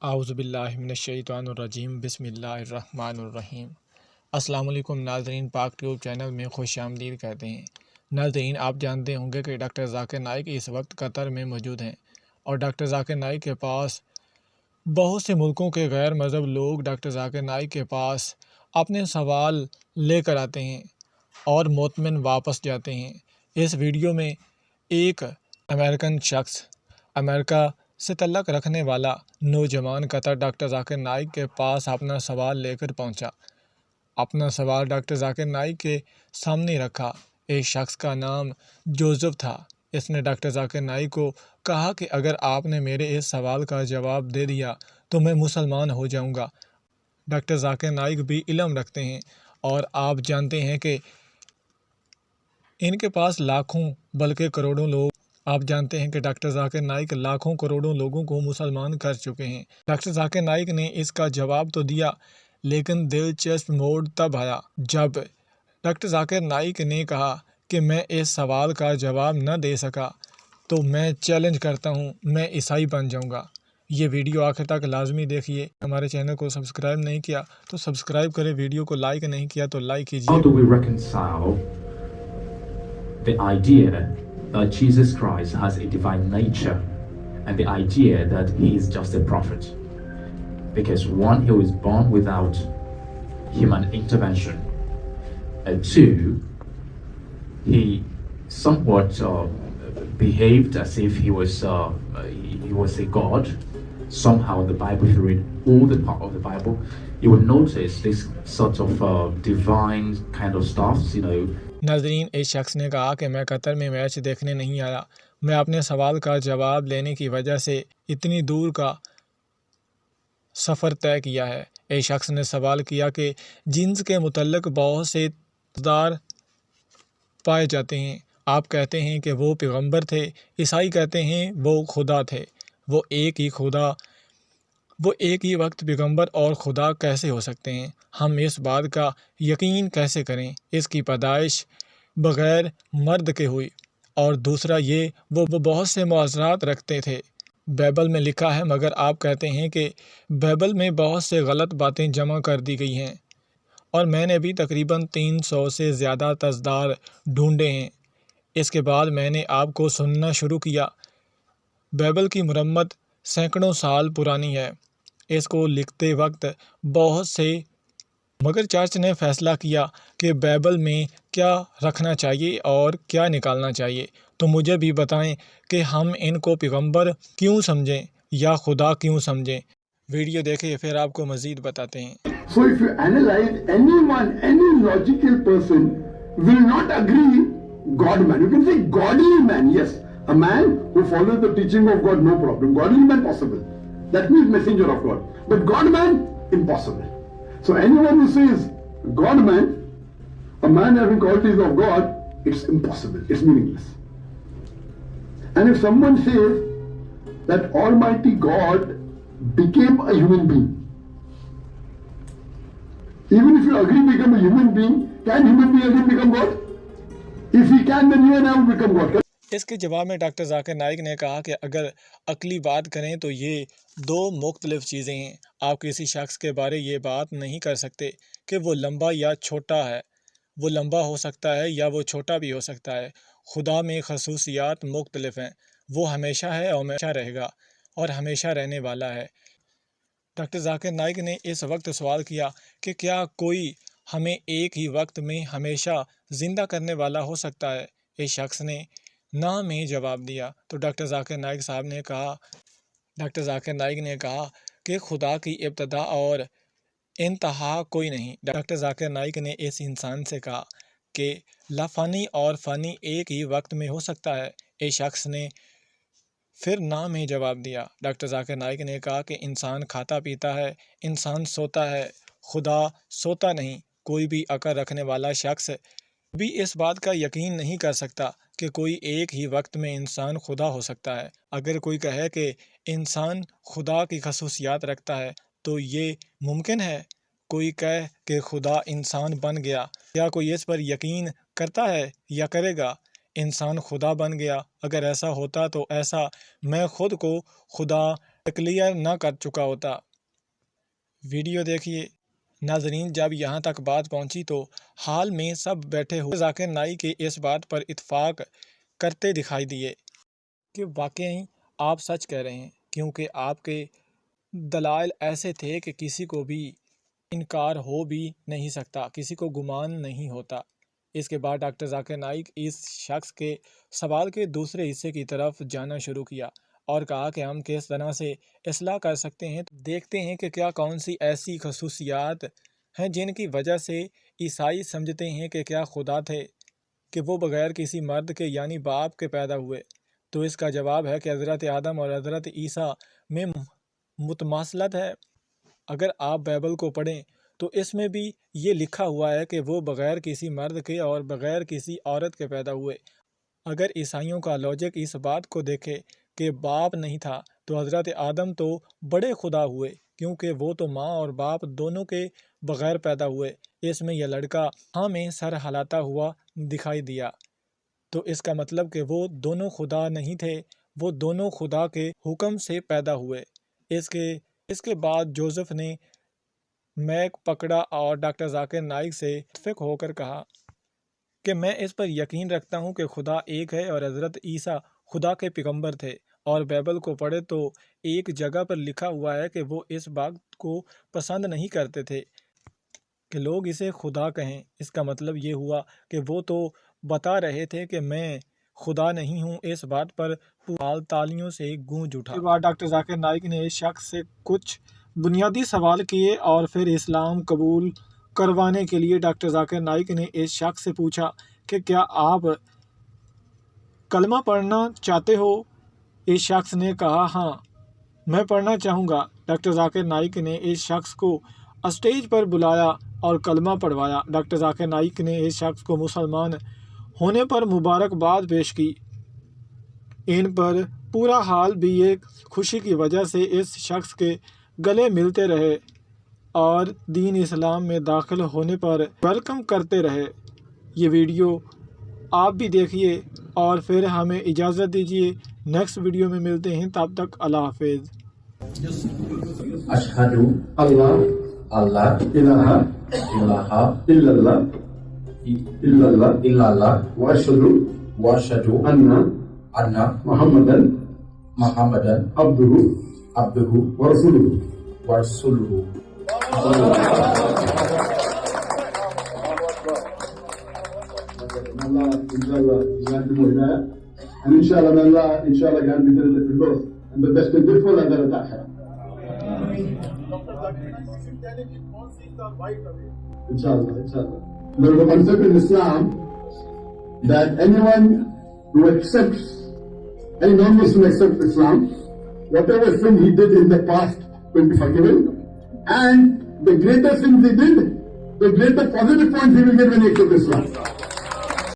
اعوذ باللہ من الشیطان الرجیم بسم اللہ الرحمن الرحیم۔ السلام علیکم ناظرین، پاک ٹیوب چینل میں خوش آمدید کہتے ہیں۔ ناظرین، آپ جانتے ہوں گے کہ ڈاکٹر ذاکر نائک اس وقت قطر میں موجود ہیں اور ڈاکٹر ذاکر نائک کے پاس بہت سے ملکوں کے غیر مذہب لوگ ڈاکٹر ذاکر نائک کے پاس اپنے سوال لے کر آتے ہیں اور مطمئن واپس جاتے ہیں۔ اس ویڈیو میں ایک امریکن شخص، امریکہ سے تعلق رکھنے والا نوجوان قطر ڈاکٹر ذاکر نائک کے پاس اپنا سوال لے کر پہنچا۔ اپنا سوال ڈاکٹر ذاکر نائک کے سامنے رکھا۔ اس شخص کا نام جوزف تھا۔ اس نے ڈاکٹر ذاکر نائک کو کہا کہ اگر آپ نے میرے اس سوال کا جواب دے دیا تو میں مسلمان ہو جاؤں گا۔ ڈاکٹر ذاکر نائک بھی علم رکھتے ہیں اور آپ جانتے ہیں کہ ان کے پاس لاکھوں بلکہ کروڑوں لوگ، آپ جانتے ہیں کہ ڈاکٹر ذاکر نائک لاکھوں کروڑوں لوگوں کو مسلمان کر چکے ہیں۔ ڈاکٹر ذاکر نائک نے اس کا جواب تو دیا، لیکن دلچسپ موڑ تب آیا جب ڈاکٹر ذاکر نائک نے کہا کہ میں اس سوال کا جواب نہ دے سکا تو میں چیلنج کرتا ہوں، میں عیسائی بن جاؤں گا۔ یہ ویڈیو آخر تک لازمی دیکھیے۔ ہمارے چینل کو سبسکرائب نہیں کیا تو سبسکرائب کریں، ویڈیو کو لائک نہیں کیا تو لائک کیجیے۔ How do we reconcile the idea that Jesus Christ has a divine nature and the idea that he is just a prophet? Because one, he was born without human intervention, and two, he somewhat behaved as if he was a god. Somehow in the Bible, if you read all the part of the Bible, you will notice this sort of divine kind of stuff, ناظرین، اس شخص نے کہا کہ میں قطر میں match دیکھنے نہیں آیا، میں اپنے سوال کا جواب لینے کی وجہ سے اتنی دور کا سفر طے کیا ہے۔ اس شخص نے سوال کیا کہ جنس کے متعلق بہت سے اقدار پائے جاتے ہیں۔ آپ کہتے ہیں کہ وہ پیغمبر تھے، عیسائی کہتے ہیں وہ خدا تھے۔ وہ ایک ہی وقت پیغمبر اور خدا کیسے ہو سکتے ہیں؟ ہم اس بات کا یقین کیسے کریں؟ اس کی پیدائش بغیر مرد کے ہوئی، اور دوسرا یہ وہ بہت سے معذرات رکھتے تھے۔ بائبل میں لکھا ہے، مگر آپ کہتے ہیں کہ بائبل میں بہت سے غلط باتیں جمع کر دی گئی ہیں، اور میں نے بھی تقریباً 300 سے زیادہ تصدار ڈھونڈے ہیں۔ اس کے بعد میں نے آپ کو سننا شروع کیا۔ بائبل کی مرمت سینکڑوں سال پرانی ہے، اس کو لکھتے وقت بہت سے، مگر چرچ نے فیصلہ کیا کہ بائبل میں کیا رکھنا چاہیے اور کیا نکالنا چاہیے۔ تو مجھے بھی بتائیں کہ ہم ان کو پیغمبر کیوں سمجھیں یا خدا کیوں سمجھیں؟ ویڈیو دیکھیں، پھر آپ کو مزید بتاتے ہیں۔ So if you analyze anyone, any logical person will not agree God-man. You can say godly man, yes. A man who follows the teaching of God, no problem. Godly man, possible. That means messenger of God. But God-man, impossible. So anyone who says God-man, a man having qualities of God, it's impossible. It's meaningless. And if someone says that Almighty God became a human being, even if you agree become a human being, can human being again become God? If he can, then you and I will become God. اس کے جواب میں doctor Zakir Naik نے کہا کہ اگر عقلی بات کریں تو یہ دو مختلف چیزیں ہیں۔ آپ کسی شخص کے بارے یہ بات نہیں کر سکتے کہ وہ لمبا یا چھوٹا ہے۔ وہ لمبا ہو سکتا ہے یا وہ چھوٹا بھی ہو سکتا ہے۔ خدا میں خصوصیات مختلف ہیں، وہ ہمیشہ ہے اور ہمیشہ رہے گا اور ہمیشہ رہنے والا ہے۔ ڈاکٹر ذاکر نائک نے اس وقت سوال کیا کہ کیا کوئی ہمیں ایک ہی وقت میں ہمیشہ زندہ کرنے والا ہو سکتا ہے؟ اس شخص نے نہ میں جواب دیا تو ڈاکٹر ذاکر نائک صاحب نے کہا، ڈاکٹر ذاکر نائک نے کہا کہ خدا کی ابتدا اور انتہا کوئی نہیں۔ ڈاکٹر ذاکر نائک نے اس انسان سے کہا کہ لافانی اور فانی ایک ہی وقت میں ہو سکتا ہے۔ اس شخص نے پھر نہ میں جواب دیا۔ ڈاکٹر ذاکر نائک نے کہا کہ انسان کھاتا پیتا ہے، انسان سوتا ہے، خدا سوتا نہیں۔ کوئی بھی عقل رکھنے والا شخص بھی اس بات کا یقین نہیں کر سکتا کہ کوئی ایک ہی وقت میں انسان خدا ہو سکتا ہے۔ اگر کوئی کہے کہ انسان خدا کی خصوصیات رکھتا ہے تو یہ ممکن ہے۔ کوئی کہے کہ خدا انسان بن گیا، کیا کوئی اس پر یقین کرتا ہے یا کرے گا؟ انسان خدا بن گیا، اگر ایسا ہوتا تو ایسا میں خود کو خدا کلیئر نہ کر چکا ہوتا۔ ویڈیو دیکھیے۔ ناظرین، جب یہاں تک بات پہنچی تو حال میں سب بیٹھے ہوئے ذاکر نائک کے اس بات پر اتفاق کرتے دکھائی دیے کہ واقعی آپ سچ کہہ رہے ہیں، کیونکہ آپ کے دلائل ایسے تھے کہ کسی کو بھی انکار ہو بھی نہیں سکتا، کسی کو گمان نہیں ہوتا۔ اس کے بعد ڈاکٹر ذاکر نائک اس شخص کے سوال کے دوسرے حصے کی طرف جانا شروع کیا اور کہا کہ ہم کس طرح سے اصلاح کر سکتے ہیں۔ دیکھتے ہیں کہ کیا کون سی ایسی خصوصیات ہیں جن کی وجہ سے عیسائی سمجھتے ہیں کہ کیا خدا تھے کہ وہ بغیر کسی مرد کے یعنی باپ کے پیدا ہوئے۔ تو اس کا جواب ہے کہ حضرت آدم اور حضرت عیسیٰ میں متماثلت ہے۔ اگر آپ بائبل کو پڑھیں تو اس میں بھی یہ لکھا ہوا ہے کہ وہ بغیر کسی مرد کے اور بغیر کسی عورت کے پیدا ہوئے۔ اگر عیسائیوں کا لاجک اس بات کو دیکھے کہ باپ نہیں تھا تو حضرت آدم تو بڑے خدا ہوئے، کیونکہ وہ تو ماں اور باپ دونوں کے بغیر پیدا ہوئے۔ اس میں یہ لڑکا ہاں میں سر ہلاتا ہوا دکھائی دیا، تو اس کا مطلب کہ وہ دونوں خدا نہیں تھے، وہ دونوں خدا کے حکم سے پیدا ہوئے۔ اس کے بعد جوزف نے میک پکڑا اور ڈاکٹر ذاکر نائک سے متفق ہو کر کہا کہ میں اس پر یقین رکھتا ہوں کہ خدا ایک ہے اور حضرت عیسیٰ خدا کے پیغمبر تھے، اور بائبل کو پڑھے تو ایک جگہ پر لکھا ہوا ہے کہ وہ اس بات کو پسند نہیں کرتے تھے کہ لوگ اسے خدا کہیں۔ اس کا مطلب یہ ہوا کہ وہ تو بتا رہے تھے کہ میں خدا نہیں ہوں۔ اس بات پر تالیوں سے گونج اٹھا۔ اس کے بعد ڈاکٹر ذاکر نائک نے اس شخص سے کچھ بنیادی سوال کیے اور پھر اسلام قبول کروانے کے لیے ڈاکٹر ذاکر نائک نے اس شخص سے پوچھا کہ کیا آپ کلمہ پڑھنا چاہتے ہو؟ اس شخص نے کہا ہاں میں پڑھنا چاہوں گا۔ ڈاکٹر ذاکر نائک نے اس شخص کو اسٹیج پر بلایا اور کلمہ پڑھوایا۔ ڈاکٹر ذاکر نائک نے اس شخص کو مسلمان ہونے پر مبارکباد پیش کی۔ ان پر پورا حال بھی ایک خوشی کی وجہ سے اس شخص کے گلے ملتے رہے اور دین اسلام میں داخل ہونے پر ویلکم کرتے رہے۔ یہ ویڈیو آپ بھی دیکھیے اور پھر ہمیں اجازت دیجیے، نیکسٹ ویڈیو میں ملتے ہیں، تب تک اللہ حافظ۔ Ashhadu Allah Allah ilaha ilaha illallah illallah wa ashhadu wa ashhadu anna Muhammadan abduhu abduhu wa rasuluhu. wa rasuluhu. Allah inshallah grant him hidayah, and inshallah may Allah inshallah grant me the firdaus and the best and beautiful and the akhirah. Inshallah. There is a concept in Islam that anyone who accepts, any non-Muslim accepts Islam, whatever sin he did in the past will be forgiven, and the greater sins he did, the greater positive points he will get when he accepts Islam.